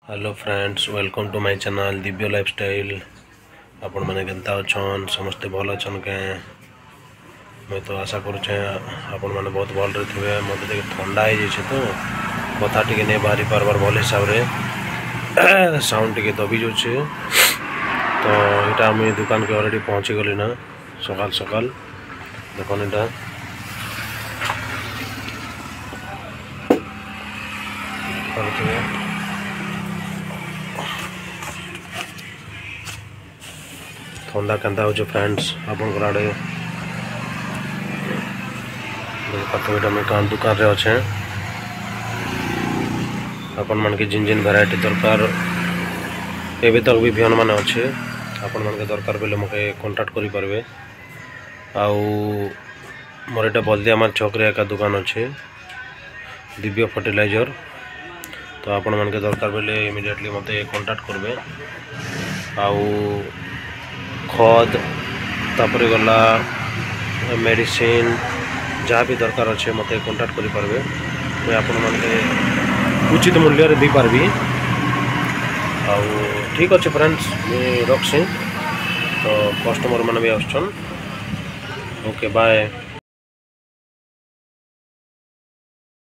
Hello friends, welcome to my channel Divya lifestyle. आपण मैंने केनता अच्छन समस्ते भल अच्छन के मैं तो आशा करुचे आपण मैंने बहुत भल रे थे। मत ठंडा हो जाए तो कथा टी नहीं बाहरी पार्बार भल हिसाब से साउंड टी दबी जाऊे। तो यहाँ मुझे दुकान के अलरेडी पहुँची गली ना सकाल सकाल देखन यहाँ ठंडा केन्ता हो फ्रेंड्स आपंकर आड़े दुकान रे अच्छे आपण मान के जिन जिन वेराइटी दरकार एवं तक भी बिहन मान अच्छे आपण मान के दरकार बेले मके कांटेक्ट करि परबे। आउ मोर एटा बलदिया मार चौक रे एक दुकान अच्छे दिव्य फर्टिलाइजर। तो आपण मान के दरकार बेले इमिडिएटली मते कांटेक्ट करबे। आउ खद तापरे गला मेडिसिन जहाँ भी दरकार अच्छे मत कांटेक्ट करि परबे। मैं आपण मान के उचित मूल्य रे दी पारबी। आउ ठीक अच्छे फ्रेंड्स मुझे रखसी तो कस्टमर मैंने भी आसन। Okay bye.